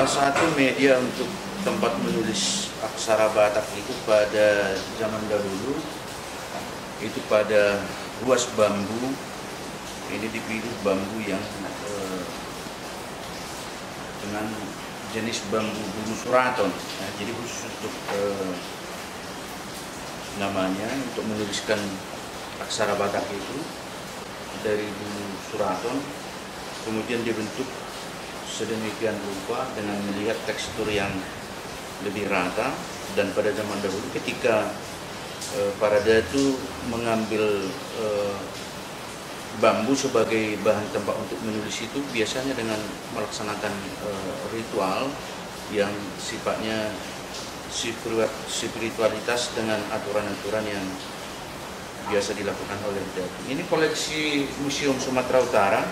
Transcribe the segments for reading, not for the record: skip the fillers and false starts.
salah satu media untuk tempat menulis aksara Batak itu pada zaman dahulu itu pada ruas bambu. Ini dipilih bambu yang dengan jenis bambu bulu suraton. Nah, jadi khusus untuk namanya untuk menuliskan aksara Batak itu dari bulu suraton, kemudian dibentuk sedemikian rupa dengan melihat tekstur yang lebih rata. Dan pada zaman dahulu ketika para datu mengambil bambu sebagai bahan tempat untuk menulis itu biasanya dengan melaksanakan ritual yang sifatnya spiritualitas dengan aturan-aturan yang biasa dilakukan oleh datu. Ini koleksi Museum Sumatera Utara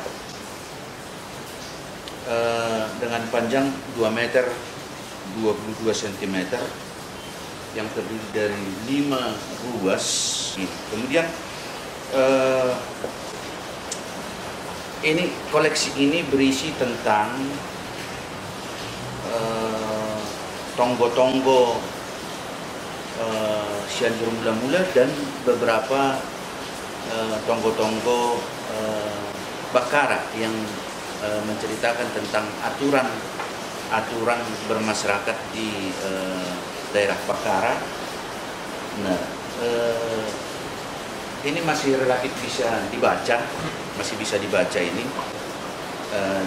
dengan panjang 2 meter 22 cm yang terdiri dari 5 ruas. Kemudian ini koleksi ini berisi tentang tonggo-tonggo Cianjur mula-mula dan beberapa tonggo-tonggo Bakara yang menceritakan tentang aturan bermasyarakat di daerah Bakara. Nah, ini masih relatif bisa dibaca, ini.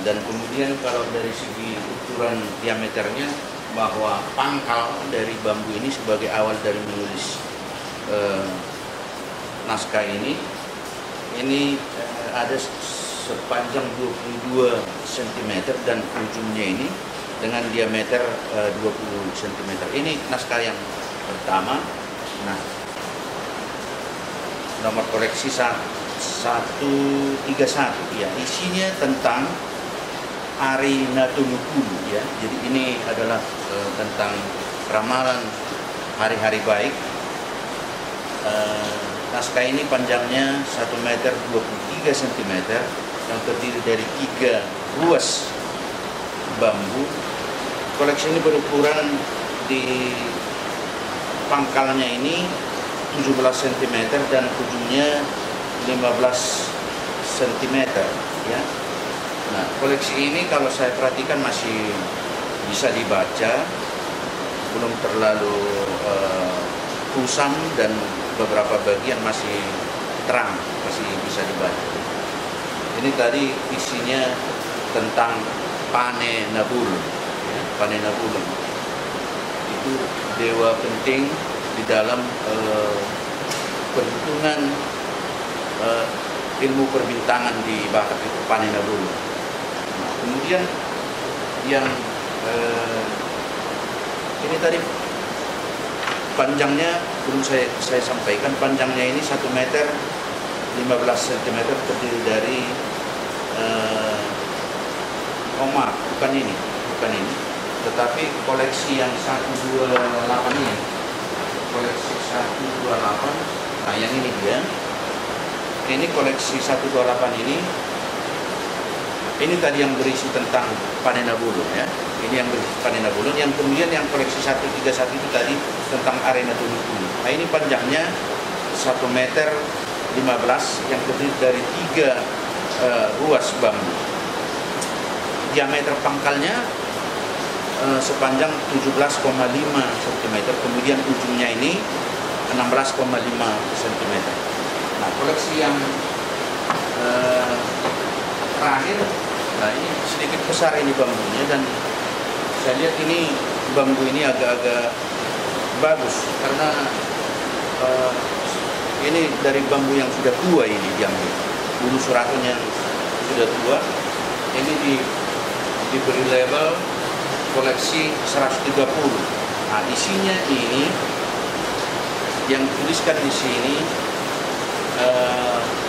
Dan kemudian kalau dari segi ukuran diameternya, bahwa pangkal dari bambu ini sebagai awal dari menulis naskah ini ada sepanjang 22 cm dan ujungnya ini dengan diameter 20 cm. Ini naskah yang pertama. Nah, nomor koleksi 131 ya, isinya tentang Ari Natulukulu ya. Jadi ini adalah tentang ramalan hari-hari baik. Naskah ini panjangnya 1 meter 23 cm yang terdiri dari 3 ruas bambu. Koleksi ini berukuran di pangkalnya ini 17 cm dan ujungnya 15 cm ya. Nah, koleksi ini kalau saya perhatikan masih bisa dibaca, belum terlalu kusam dan beberapa bagian masih terang, masih bisa dibaca. Ini tadi isinya tentang Pane Nabulu. Ya, Pane Nabulu itu dewa penting di dalam perhitungan ilmu perbintangan di Batak itu, Pane Nabulu. Nah, kemudian yang ini tadi panjangnya belum saya sampaikan, panjangnya ini 1 meter 15 cm terdiri dari bukan ini, tetapi koleksi yang 128 ini, koleksi 128. Nah, yang ini dia. Ini koleksi 128 ini tadi yang berisi tentang Pane Nabulu ya. Ini yang berisi Pane Nabulu. Yang kemudian yang koleksi 131 itu tadi tentang Ari Natulukulu. Nah, ini panjangnya 1 meter 15 yang terdiri dari 3 ruas bambu. Diameter pangkalnya sepanjang 17,5 cm, kemudian ujungnya ini 16,5 cm. Nah, koleksi yang terakhir, nah ini sedikit besar ini bambunya, dan saya lihat ini bambu ini agak-agak bagus karena ini dari bambu yang sudah tua ini diambil, bulu suraton yang sudah tua. Ini diberi label koleksi 130. Nah, isinya ini yang dituliskan di sini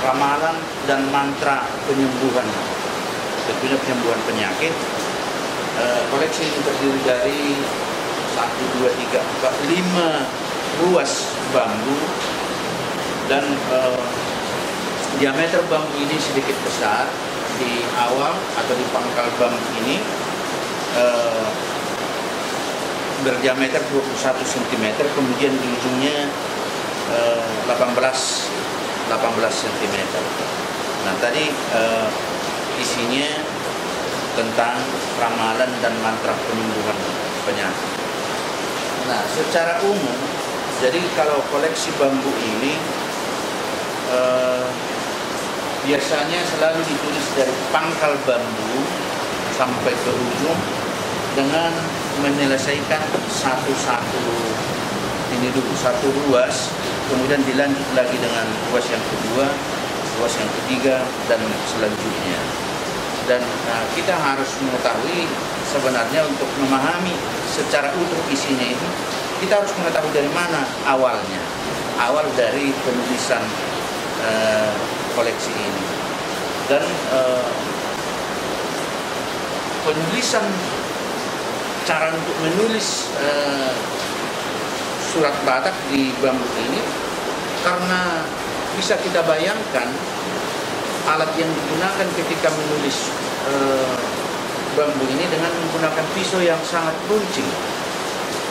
ramalan dan mantra penyembuhan, tentunya penyembuhan penyakit. Koleksi ini terdiri dari 1, 2, 3, 4, 5 ruas bambu, dan diameter bambu ini sedikit besar di awal atau di pangkal bambu ini. berdiameter 21 cm, kemudian di ujungnya 18 cm. Nah, tadi isinya tentang ramalan dan mantra penyembuhan penyakit. Nah, secara umum, jadi kalau koleksi bambu ini biasanya selalu ditulis dari pangkal bambu sampai ke ujung dengan menyelesaikan satu ruas, kemudian dilanjut lagi dengan ruas yang kedua, ruas yang ketiga, dan selanjutnya. Dan kita harus mengetahui sebenarnya untuk memahami secara utuh isinya ini, kita harus mengetahui dari mana awalnya, awal dari penulisan koleksi ini. Dan penulisan, cara untuk menulis surat Batak di bambu ini, karena bisa kita bayangkan alat yang digunakan ketika menulis bambu ini dengan menggunakan pisau yang sangat runcing.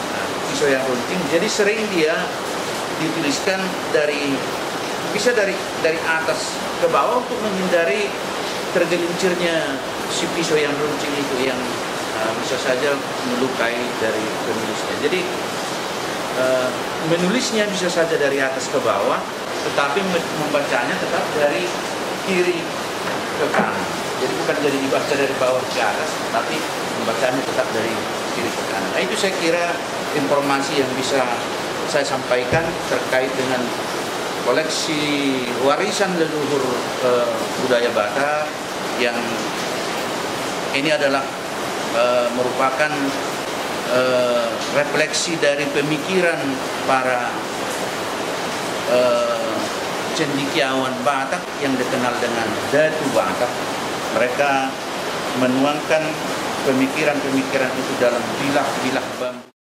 Nah, pisau yang runcing, jadi sering dia dituliskan bisa dari atas ke bawah untuk menghindari tergelincirnya si pisau yang runcing itu yang bisa saja melukai dari penulisnya. Jadi menulisnya bisa saja dari atas ke bawah, tetapi membacanya tetap dari kiri ke kanan. Jadi bukan jadi dibaca dari bawah ke atas, tapi membacanya tetap dari kiri ke kanan. Nah, itu saya kira informasi yang bisa saya sampaikan terkait dengan koleksi warisan leluhur budaya Batak, yang ini adalah merupakan refleksi dari pemikiran para cendekiawan Batak yang dikenal dengan Datu Batak. Mereka menuangkan pemikiran-pemikiran itu dalam bilah-bilah bambu.